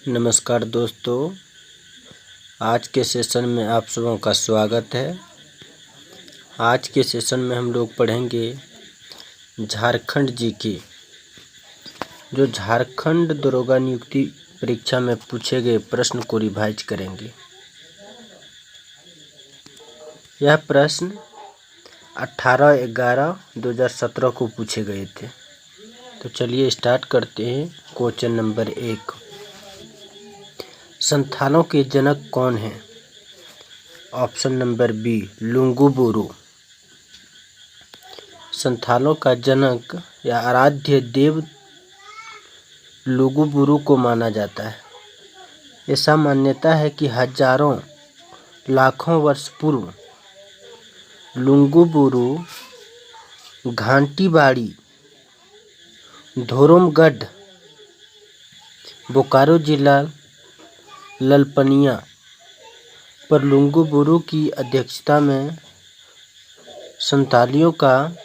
नमस्कार दोस्तों, आज के सेशन में आप सबों का स्वागत है। आज के सेशन में हम लोग पढ़ेंगे झारखंड जीके। जो झारखंड दरोगा नियुक्ति परीक्षा में पूछे गए प्रश्न को रिवाइज करेंगे। यह प्रश्न 18/11/2017 को पूछे गए थे। तो चलिए स्टार्ट करते हैं। क्वेश्चन नंबर 1, संथालों के जनक कौन हैं? Option number B, Lunguburu. संथालों का जनक या आराध्य देव लुंगुबुरु को माना जाता है। ऐसा मान्यता है कि हजारों लाखों वर्ष पूर्व लुंगुबुरु घाटीबाड़ी, धोरमगढ़, बोकारो जिला ललपनिया पर लुंगुबुरु की अध्यक्षता में संतालियों का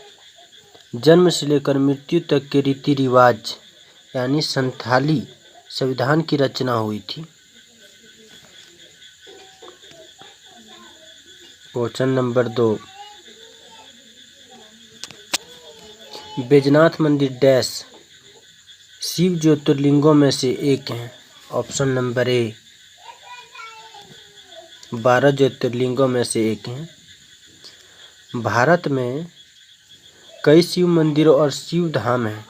जन्म से लेकर मृत्यु तक के रीति रिवाज यानी संथाली संविधान की रचना हुई थी। क्वेश्चन नंबर 2, बैजनाथ मंदिर डैश शिव ज्योतिर्लिंगों में से एक है। ऑप्शन नंबर ए, 12 ज्योतिर्लिंगों में से एक है। भारत में कई शिव मंदिरों और शिव धाम हैं,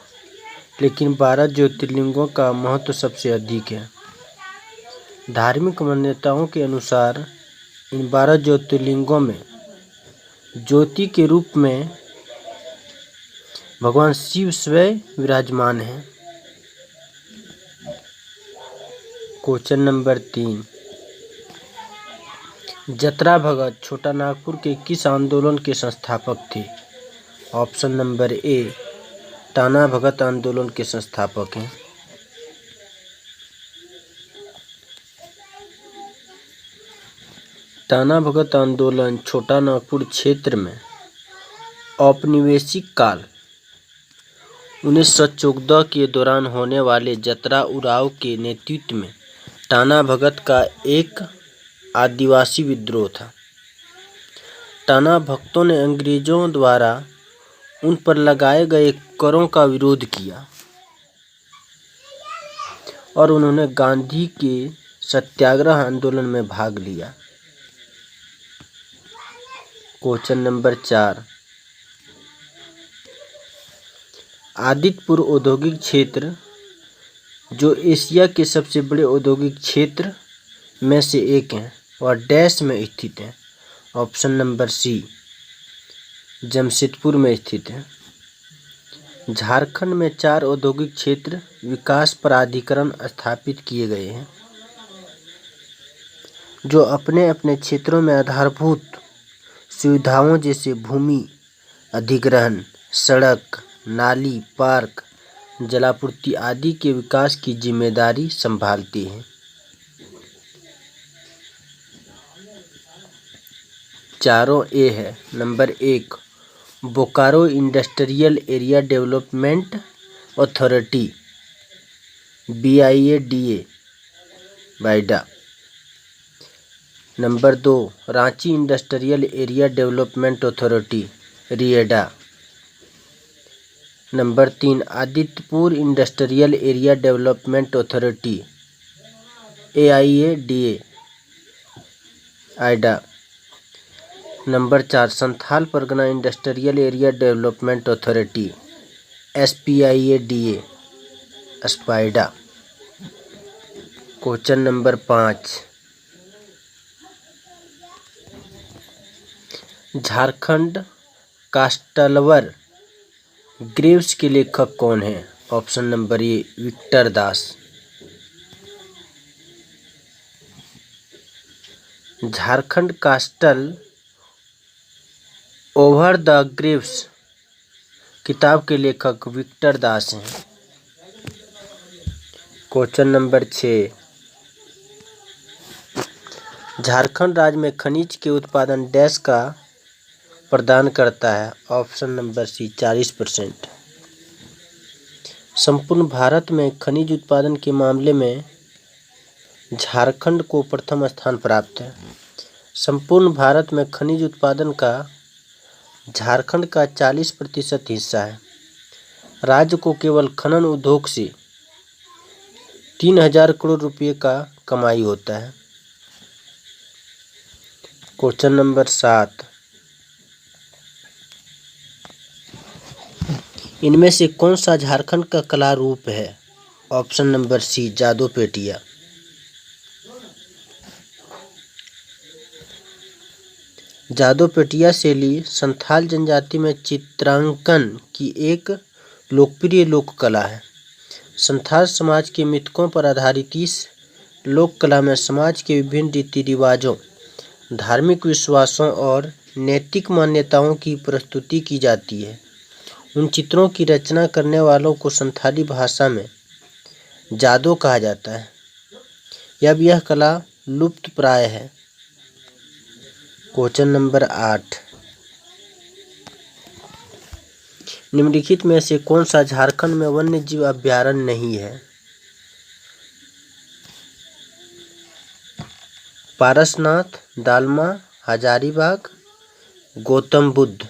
लेकिन 12 ज्योतिर्लिंगों का महत्व सबसे अधिक है। धार्मिक मान्यताओं के अनुसार इन 12 ज्योतिर्लिंगों में ज्योति के रूप में भगवान शिव स्वयं विराजमान हैं। क्वेश्चन नंबर 3, जतरा भगत छोटा नागपुर के किस आंदोलन के संस्थापक थे? ऑप्शन नंबर ए, टाना भगत आंदोलन के संस्थापक हैं। टाना भगत आंदोलन छोटा नागपुर क्षेत्र में औपनिवेशिक काल 1914 के दौरान होने वाले जतरा उराव के नेतृत्व में टाना भगत का एक आदिवासी विद्रोह था। टाना भक्तों ने अंग्रेजों द्वारा उन पर लगाए गए करों का विरोध किया और उन्होंने गांधी के सत्याग्रह आंदोलन में भाग लिया। क्वेश्चन नंबर 4, आदितपुर औद्योगिक क्षेत्र जो एशिया के सबसे बड़े औद्योगिक क्षेत्र में से एक है और डैश में स्थित है। ऑप्शन नंबर सी, जमशेदपुर में स्थित है। झारखंड में 4 औद्योगिक क्षेत्र विकास प्राधिकरण स्थापित किए गए हैं, जो अपने अपने क्षेत्रों में आधारभूत सुविधाओं जैसे भूमि अधिग्रहण, सड़क, नाली, पार्क, जलापूर्ति आदि के विकास की जिम्मेदारी संभालती हैं। 4 ए है। Number 1, Bokaro industrial area development authority BIADA BIADA. Number 2, Ranchi industrial area development authority RIEDA। Number 3, Adityapur industrial area development authority AIADA AIADA. Number 4, Santhal Pargana industrial area development authority SPIADA SPIADA. Question number 5, Jharkhand castle over graves के लेखक कौन हैं? Option number A, Victor Das. Jharkhand castle over the graves किताब के लेखक Victor दास हैं। Question number 6, Jharkhand राज्य में खनिज के उत्पादन डैश का प्रदान करता है। Option number C, 40%। संपूर्ण भारत में खनिज उत्पादन के मामले में झारखंड को प्रथम स्थान प्राप्त है। संपूर्ण भारत में खनिज उत्पादन का झारखंड का 40% हिस्सा है। राज्य को केवल खनन उद्योग से 3000 करोड़ रुपये का कमाई होता है। क्वेश्चन नंबर 7, इनमें से कौन सा झारखंड का कला रूप है? ऑप्शन नंबर सी, जादोपेटिया। जादोपेटिया शैली संथाल जनजाति में चित्रांकन की एक लोकप्रिय लोक कला है। संथाल समाज के मिथकों पर आधारित इस लोक कला में समाज के विभिन्न रीति रिवाजों, धार्मिक विश्वासों और नैतिक मान्यताओं की प्रस्तुति की जाती है। उन चित्रों की रचना करने वालों को संथाली भाषा में जादो कहा जाता है। अब यह कला लुप्त प्राय है। क्वेश्चन नंबर 8, निम्नलिखित में से कौन सा झारखंड में वन्य जीव अभयारण्य नहीं है? पारसनाथ, दालमा, हजारीबाग, गौतम बुद्ध।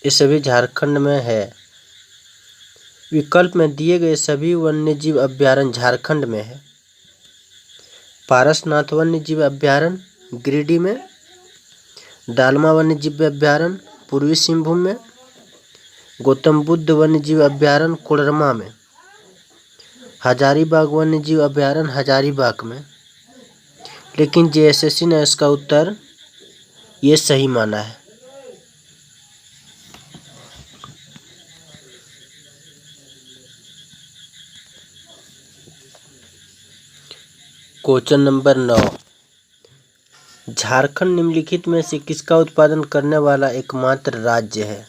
ये सभी झारखंड में है। विकल्प में दिए गए सभी वन्यजीव अभयारण्य झारखंड में है। पारसनाथ वन्यजीव अभयारण्य गिरिडीह में, दालमा वन्यजीव अभयारण्य पूर्वी सिंहभूम में, गौतम बुद्ध वन्यजीव अभयारण्य कोडरमा में, हजारीबाग वन्यजीव अभयारण्य हजारीबाग में। लेकिन जेएसएससी ने इसका उत्तर ये सही माना है। क्वेश्चन नंबर 9, झारखंड निम्नलिखित में से किसका उत्पादन करने वाला एकमात्र राज्य है?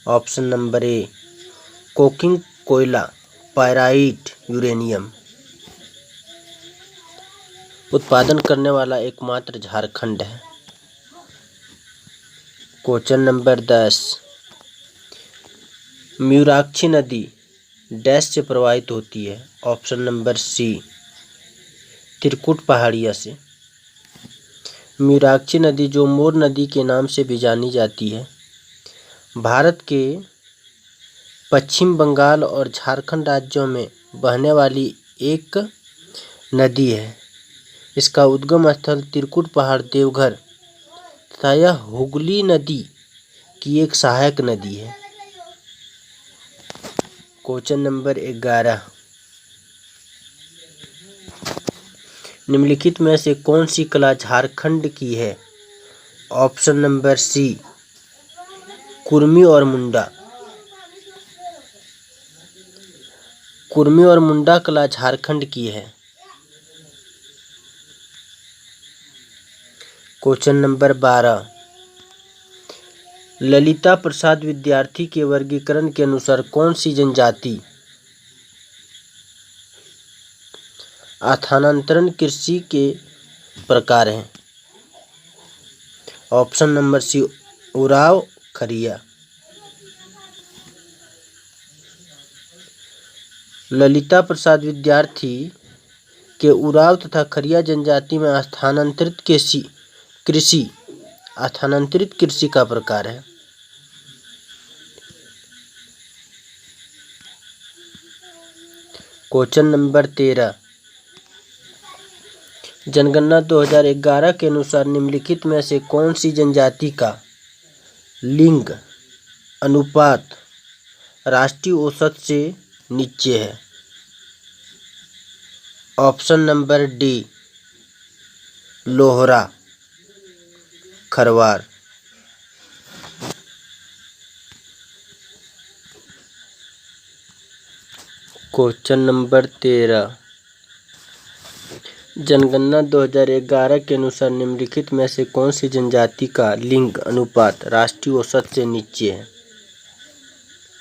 ऑप्शन नंबर ए, कोकिंग कोयला, पायराइट, यूरेनियम। उत्पादन करने वाला एकमात्र झारखंड है। क्वेश्चन नंबर 10, मयूराक्षी नदी डैश से प्रवाहित होती है? ऑप्शन नंबर सी, त्रिकुट पहाड़िया से। मयूराक्षी नदी, जो मोर नदी के नाम से भी जानी जाती है, भारत के पश्चिम बंगाल और झारखंड राज्यों में बहने वाली एक नदी है। इसका उद्गम स्थल त्रिकुट पहाड़, देवघर तथा यह हुगली नदी की एक सहायक नदी है। क्वेश्चन नंबर 11, निम्नलिखित में से कौन सी कला झारखंड की है? ऑप्शन नंबर सी, कुर्मी और मुंडा। कुर्मी और मुंडा कला झारखंड की है। क्वेश्चन नंबर 12, ललिता प्रसाद विद्यार्थी के वर्गीकरण के अनुसार कौन सी जनजाति स्थानांतरण कृषि के प्रकार हैं? ऑप्शन नंबर सी, उराव, खरिया। ललिता प्रसाद विद्यार्थी के उराव तथा खरिया जनजाति में स्थानांतरित कृषि का प्रकार है। क्वेश्चन नंबर 13, जनगणना 2011 के अनुसार निम्नलिखित में से कौन सी जनजाति का लिंग अनुपात राष्ट्रीय औसत से नीचे है? Option number D, Lohra, Kharwar. Question number 13, जनगणना 2011 के अनुसार निम्नलिखित में से कौन सी जनजाति का लिंग अनुपात राष्ट्रीय औसत से नीचे है?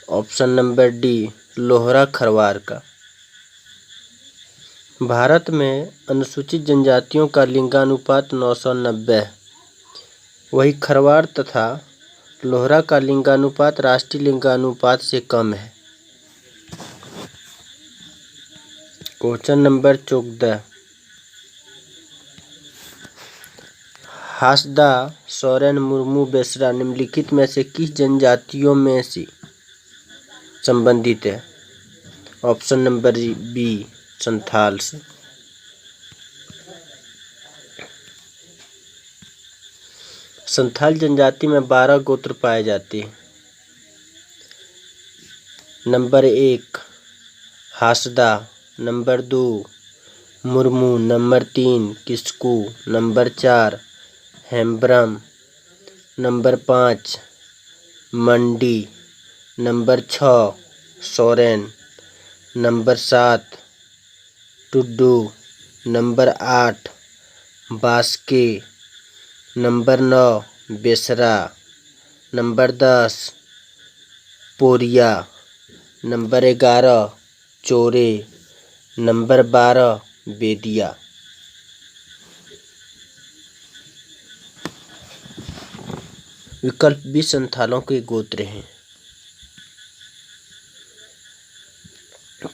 Option number D, Lohra Kharwar का। भारत में अनुसूचित जनजातियों का लिंगानुपात 990 है। वही खरवार तथा लोहरा का लिंगानुपात राष्ट्रीय लिंगानुपात से कम है। Question number 14। हासदा सोरेन मुर्मू बेसरा निम्नलिखित में से किस जनजातियों में से संबंधित है? ऑप्शन नंबर बी संथाल से। संथाल जनजाति में 12 गोत्र पाए जाते हैं। Number 1 Hansda, number 2 Murmu, number 3 Kisku, number 4 Hembrom, number 5 Mandi, number 6 Soren, number 7 Tudu, number 8 Baske, number 9 Besra, number 10 Pauria, number 11 Chore, number 12 बेदिया। विकल्प बी संथालों के गोत्र हैं।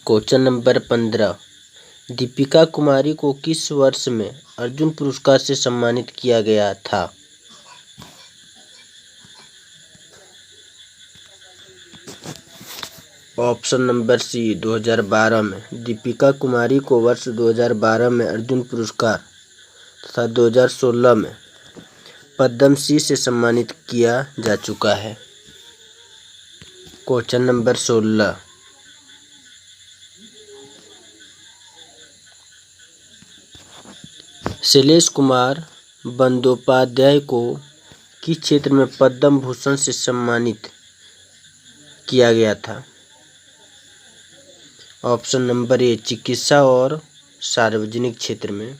Question number 15। दीपिका कुमारी को किस वर्ष में अर्जुन पुरस्कार से सम्मानित किया गया था? ऑप्शन नंबर सी 2012 में। दीपिका कुमारी को वर्ष 2012 में अर्जुन पुरस्कार तथा 2016 में पद्मश्री से सम्मानित किया जा चुका है। Question number 16। शैलेश कुमार बंदोपाध्याय को किस क्षेत्र में पद्म भूषण से सम्मानित किया गया था? ऑप्शन नंबर ए चिकित्सा और सार्वजनिक क्षेत्र में।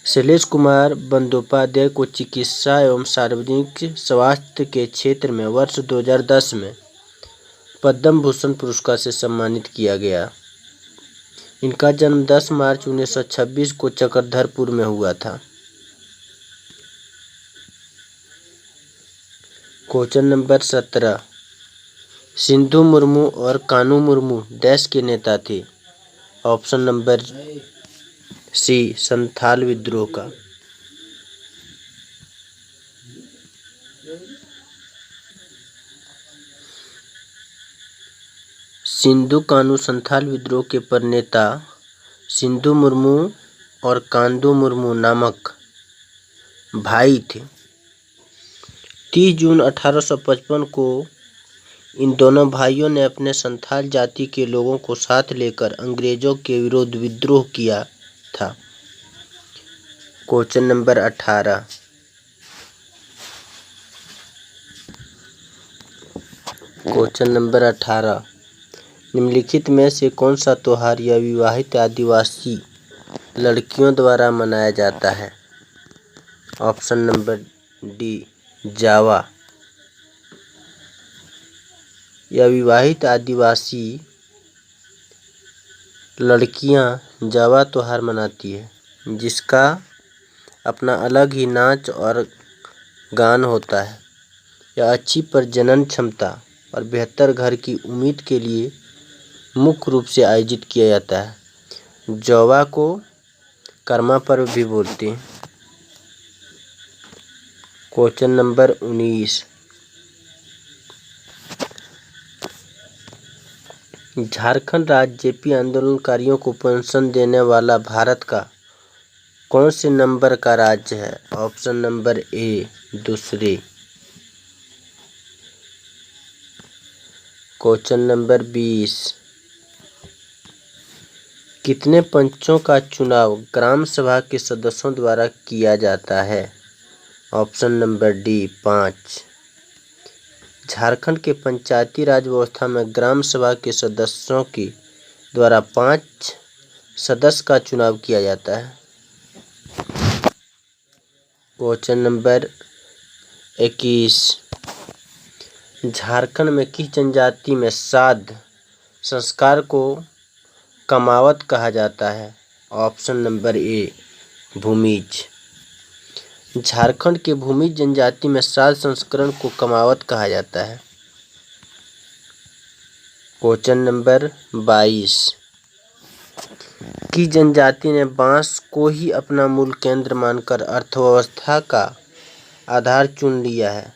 शैलेश कुमार बंदोपाध्याय को चिकित्सा एवं सार्वजनिक स्वास्थ्य के क्षेत्र में वर्ष 2010 में पद्म भूषण पुरस्कार से सम्मानित किया गया। इनका जन्म 10 मार्च 1926 को चक्रधरपुर में हुआ था। Question number 17। सिंधु मुर्मू और कानू मुर्मू देश के नेता थे? ऑप्शन नंबर सी संथाल विद्रोह का। सिंधु कानू संथाल विद्रोह के प्रणेता सिंधु मुर्मू और कांदू मुर्मू नामक भाई थे। 30 जून 1855 को इन दोनों भाइयों ने अपने संथाल जाति के लोगों को साथ लेकर अंग्रेजों के विरुद्ध विद्रोह किया था। Question number 18। Question number 18। निम्नलिखित में से कौन सा त्योहार या विवाहित आदिवासी लड़कियों द्वारा मनाया जाता है? ऑप्शन नंबर डी जावा। यह विवाहित आदिवासी लड़कियां जावा त्योहार मनाती है, जिसका अपना अलग ही नाच और गान होता है। यह अच्छी प्रजनन क्षमता और बेहतर घर की उम्मीद के लिए मुख्य रूप से आयोजित किया जाता है। जावा को कर्मा पर्व भी बोलते हैं। Question number 19। झारखंड राज्य जेपी आंदोलनकारियों को पेंशन देने वाला भारत का कौन से नंबर का राज्य है? ऑप्शन नंबर ए दूसरे। Question number 20। कितने पंचों का चुनाव ग्राम सभा के सदस्यों द्वारा किया जाता है? Option number D 5। झारखंड के पंचायती राज व्यवस्था में ग्राम सभा के सदस्यों के द्वारा 5 सदस्य का चुनाव किया जाता है। Question number 21। झारखंड में किस जनजाति में श्राद्ध संस्कार को कमावत कहा जाता है? ऑप्शन नंबर ए भूमिज। झारखंड के भूमिज जनजाति में श्राद्ध संस्करण को कमावत कहा जाता है। क्वेश्चन नंबर 22 की जनजाति ने बांस को ही अपना मूल केंद्र मानकर अर्थव्यवस्था का आधार चुन लिया है।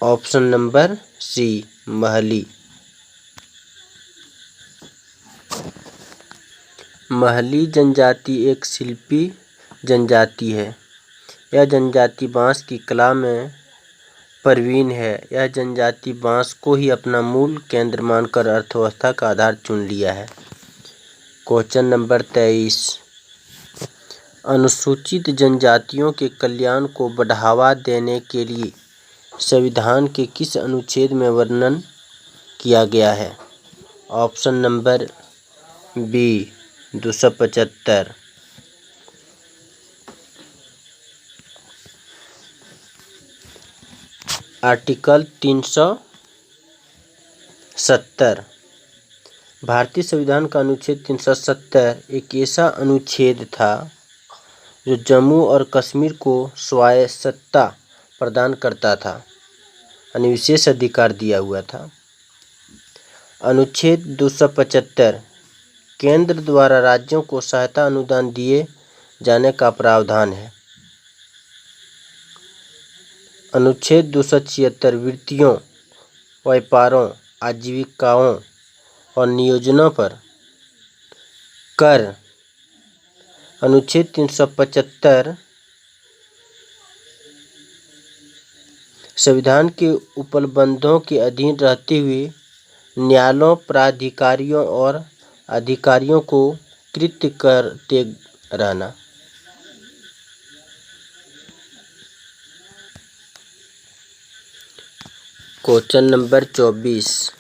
Option number C Mahli. Mahli जनजाति एक शिल्पी जनजाति है। यह जनजाति बांस की कला में प्रवीण है। यह जनजाति बांस को ही अपना मूल केंद्र मानकर अर्थव्यवस्था का आधार चुन लिया है। क्वेश्चन नंबर 23 अनुसूचित जनजातियों के कल्याण को बढ़ावा देने के लिए संविधान के किस अनुच्छेद में वर्णन किया गया है। Option number B 275। आर्टिकल 370। भारतीय संविधान का अनुच्छेद 370 एक ऐसा अनुच्छेद था जो जम्मू और कश्मीर को स्वायत्तता प्रदान करता था, यानी विशेष अधिकार दिया हुआ था। अनुच्छेद 275 केंद्र द्वारा राज्यों को सहायता अनुदान दिए जाने का प्रावधान है। अनुच्छेद 276 वृत्तियों, व्यापारों, आजीविकाओं और नियोजनों पर कर। अनुच्छेद 375 संविधान के उपबंधों के अधीन रहते हुए न्यायालयों, प्राधिकारियों और अधिकारियों को कृत करते रहना। क्वेश्चन नंबर 24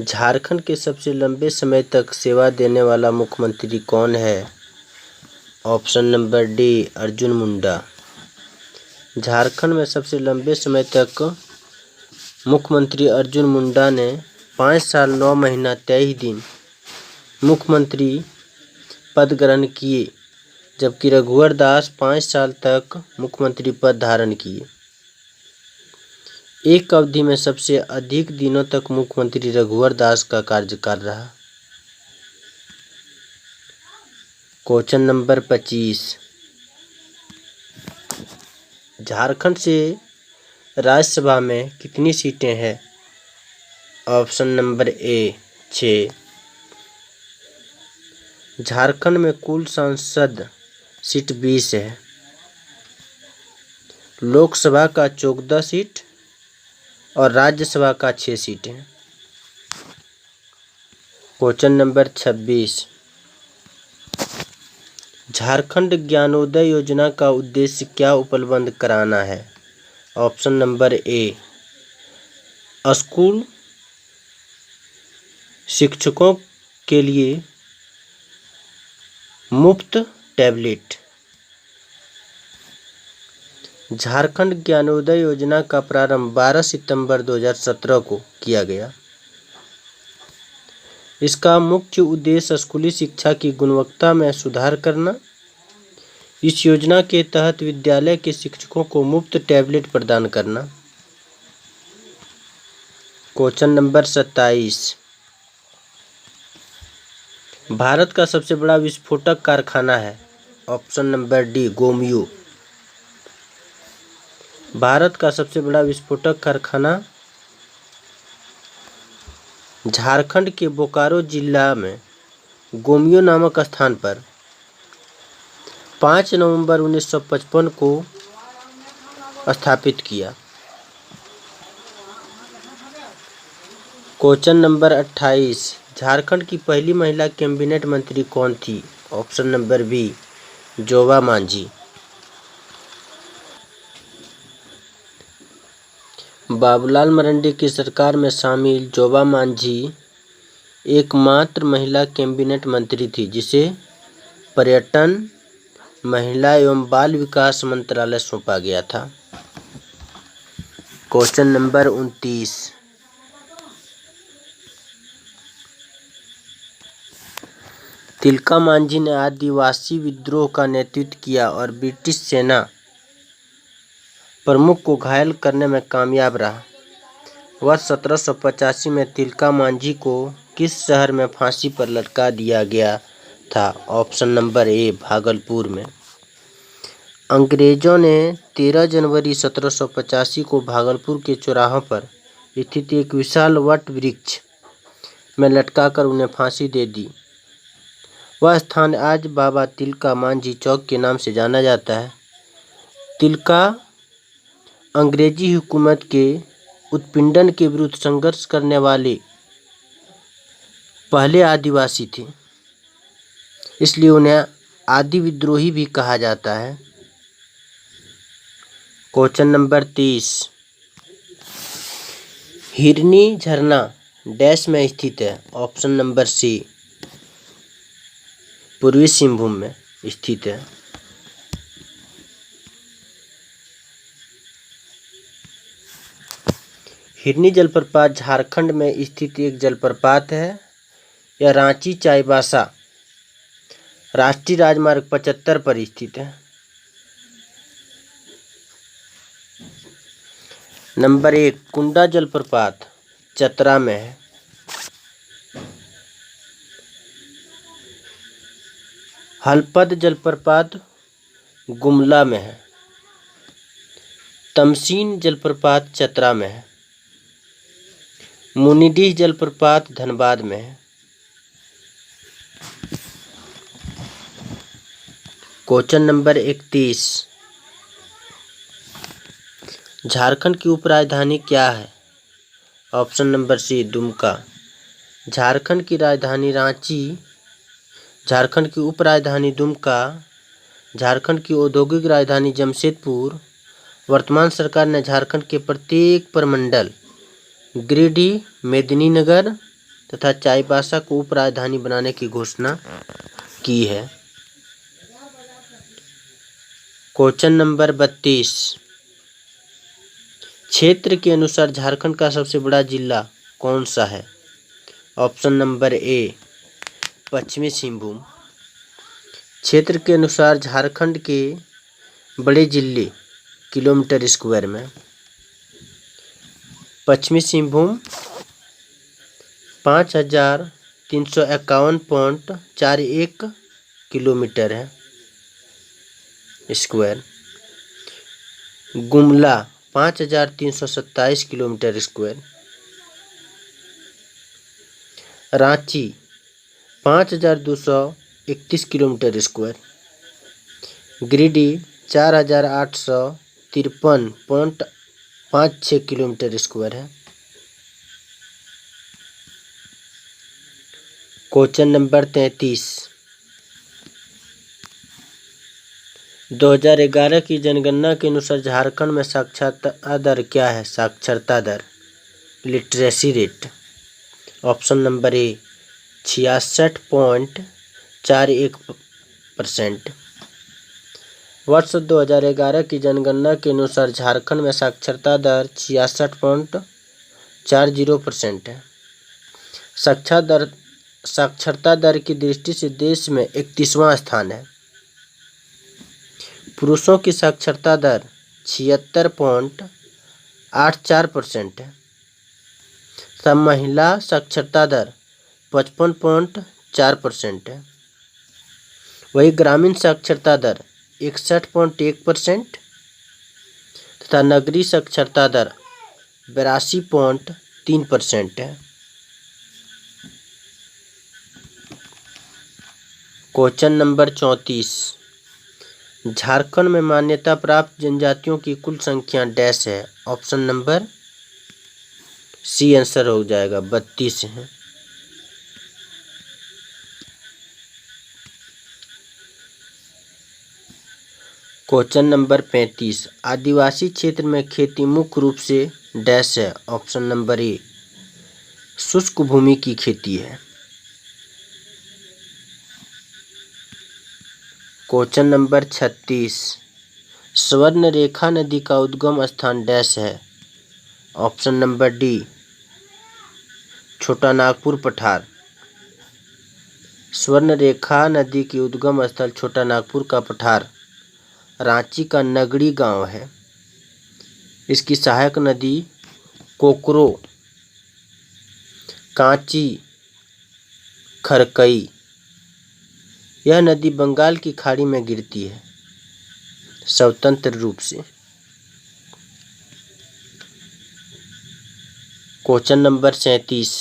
झारखंड के सबसे लंबे समय तक सेवा देने वाला मुख्यमंत्री कौन है। Option number D Arjun Munda. Jharkhand में सबसे लंबे समय तक मुख्यमंत्री अर्जुन मुंडा ने 5 साल 9 महीना 23 दिन मुख्यमंत्री पद ग्रहण किए, जबकि रघुवर दास 5 साल तक मुख्यमंत्री पद धारण किए। एक अवधि में सबसे अधिक दिनों तक मुख्यमंत्री रघुवर दास का कार्यकाल रहा। क्वेश्चन नंबर 25 झारखंड से राज्यसभा में कितनी सीटें हैं। ऑप्शन नंबर ए 6। झारखंड में कुल सांसद सीट 20 है। लोकसभा का 14 सीट और राज्यसभा का 6 सीट है। क्वेश्चन नंबर 26 झारखंड ज्ञानोदय योजना का उद्देश्य क्या उपलब्ध कराना है। ऑप्शन नंबर ए स्कूल शिक्षकों के लिए मुफ्त टैबलेट। झारखंड ज्ञानोदय योजना का प्रारंभ 12 सितंबर 2017 को किया गया। इसका मुख्य उद्देश्य स्कूली शिक्षा की गुणवत्ता में सुधार करना। इस योजना के तहत विद्यालय के शिक्षकों को मुफ्त टैबलेट प्रदान करना। क्वेश्चन नंबर 27 भारत का सबसे बड़ा विस्फोटक कारखाना है। Option number D Gomia. Bharat का सबसे बड़ा विस्फोटक कारखाना झारखंड के बोकारो जिला में गोमियो नामक स्थान पर 5 नवंबर 1955 को स्थापित किया। क्वेश्चन नंबर 28 झारखंड की पहली महिला कैबिनेट मंत्री कौन थी। Option number B Joba Manjhi. Babulal Marandi की सरकार में शामिल जोबा मांझी एकमात्र महिला कैबिनेट मंत्री थी जिसे पर्यटन, महिला एवं बाल विकास मंत्रालय सौंपा गया था। क्वेश्चन नंबर 29 तिलका मांझी ने आदिवासी विद्रोह का नेतृत्व किया और ब्रिटिश सेना प्रमुख को घायल करने में कामयाब रहा। वर्ष 1785 में तिलका मांझी को किस शहर में फांसी पर लटका दिया गया था? ऑप्शन नंबर ए भागलपुर में। अंग्रेजों ने 13 जनवरी 1785 को भागलपुर के चौराहों पर स्थित एक विशाल वट वृक्ष में लटकाकर उन्हें फांसी दे दी। वह स्थान आज बाबा तिलका मांझी चौक के नाम से जाना जाता है। तिलका अंग्रेजी हुकूमत के उत्पीड़न के विरुद्ध संघर्ष करने वाले पहले आदिवासी थे, इसलिए उन्हें आदि विद्रोही भी कहा जाता है। क्वेश्चन नंबर 30, हिरनी झरना डैश में स्थित है? ऑप्शन नंबर सी पूर्वी सिंहभूम में स्थित है। हिरनी जलप्रपात झारखंड में स्थित एक जलप्रपात है। यह रांची चाईबासा राष्ट्रीय राजमार्ग 75 पर स्थित है। नंबर 1, कुंडा जलप्रपात चतरा में है। हलपद जलप्रपात गुमला में है। तमसीन जलप्रपात चतरा में है। मुनिडीह जलप्रपात धनबाद में है। क्वेश्चन नंबर 31, झारखंड की उपराजधानी क्या है? Option number C Dumka. Jharkhand की राजधानी रांची, झारखंड की उपराजधानी दुमका, झारखंड की औद्योगिक राजधानी जमशेदपुर। वर्तमान सरकार ने झारखंड के प्रत्येक प्रमंडल गिरिडीह, मेदिनीनगर तथा चाईबासा को उपराजधानी बनाने की घोषणा की है। क्वेश्चन नंबर 32, क्षेत्र के अनुसार झारखंड का सबसे बड़ा जिला कौन सा है? ऑप्शन नंबर ए पश्चिमी सिंहभूम। क्षेत्र के अनुसार झारखंड के बड़े जिले किलोमीटर स्क्वायर में। पश्चिमी सिंहभूम 5351.41 किलोमीटर है square. Gumla 5327 kilometre square. Ranchi 5231 kilometre square. Giridih 4853.56 kilometre square है। क्वेश्चन नंबर 33, 2011 की जनगणना के अनुसार झारखंड में साक्षरता दर क्या है? साक्षरता दर literacy rate. Option number A 66.41%। वर्ष 2011 की जनगणना के अनुसार झारखंड में साक्षरता दर 66.40% है। साक्षरता दर की दृष्टि से देश में 31वां स्थान है। पुरुषों की साक्षरता दर 76.84% है तथा महिला साक्षरता दर 55.4% है। वही ग्रामीण साक्षरता दर 61.1% तथा नगरीय साक्षरता दर 82.3% है। क्वेश्चन नंबर 34, झारखंड में मान्यता प्राप्त जनजातियों की कुल संख्या डैश है? ऑप्शन नंबर सी आंसर हो जाएगा 32 है। क्वेश्चन नंबर 35, आदिवासी क्षेत्र में खेती मुख्य रूप से डैश है? ऑप्शन नंबर ए शुष्क भूमि की खेती है। क्वेश्चन नंबर 36, स्वर्ण रेखा नदी का उद्गम स्थान डैश है? ऑप्शन नंबर डी छोटा नागपुर पठार। स्वर्ण रेखा नदी की उद्गम स्थल छोटा नागपुर का पठार रांची का नगड़ी गांव है। इसकी सहायक नदी कोकरो कांची खरकई। यह नदी बंगाल की खाड़ी में गिरती है स्वतंत्र रूप से। Question number 37।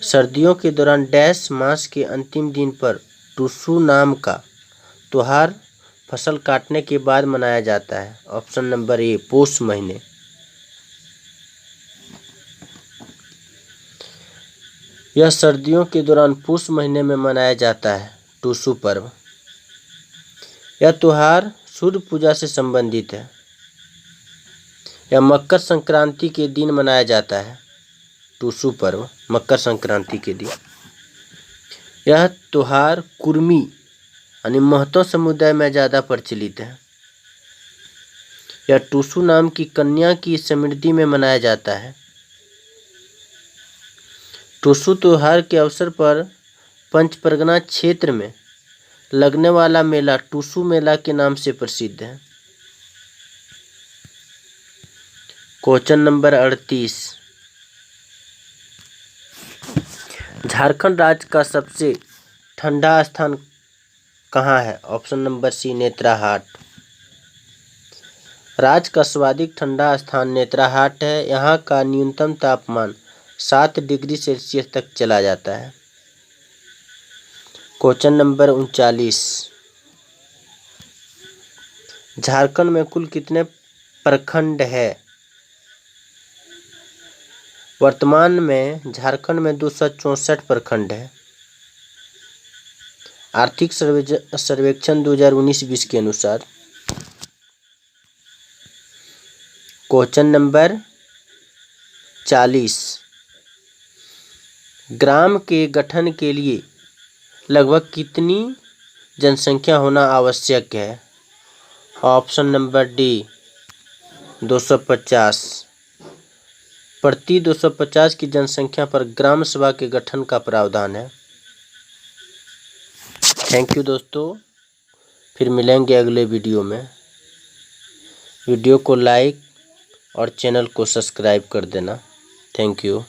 सर्दियों के दौरान डैश मास के अंतिम दिन पर टुसू नाम का त्योहार फसल काटने के बाद मनाया जाता है। ऑप्शन नंबर ए पौष महीने। यह सर्दियों के दौरान पुष महीने में मनाया जाता है टुसू पर्व। यह त्योहार सूर्य पूजा से संबंधित है। यह मकर संक्रांति के दिन मनाया जाता है टुसू पर्व, मकर संक्रांति के दिन। यह त्योहार कुर्मी यानी महतो समुदाय में ज़्यादा प्रचलित है। यह टुसू नाम की कन्या की समृद्धि में मनाया जाता है। टुसू त्योहार के अवसर पर पंच परगना क्षेत्र में लगने वाला मेला टुसू मेला के नाम से प्रसिद्ध है। Question number 38। झारखंड राज्य का सबसे ठंडा स्थान कहाँ है? Option number C Netarhat. राज्य का सर्वाधिक ठंडा स्थान नेत्राहाट है। यहाँ का न्यूनतम तापमान 7 डिग्री सेल्सियस तक चला जाता है। Question number 39। झारखंड में कुल कितने प्रखंड है? वर्तमान में झारखंड में 264 प्रखंड है। आर्थिक सर्वेक्षण 2019-20 के अनुसार। Question number 40। ग्राम के गठन के लिए लगभग कितनी जनसंख्या होना आवश्यक है? Option number D 250। प्रति 250 की जनसंख्या पर ग्राम सभा के गठन का प्रावधान है। थैंक यू दोस्तों, फिर मिलेंगे अगले वीडियो में। वीडियो को लाइक और चैनल को सब्सक्राइब कर देना। Thank you.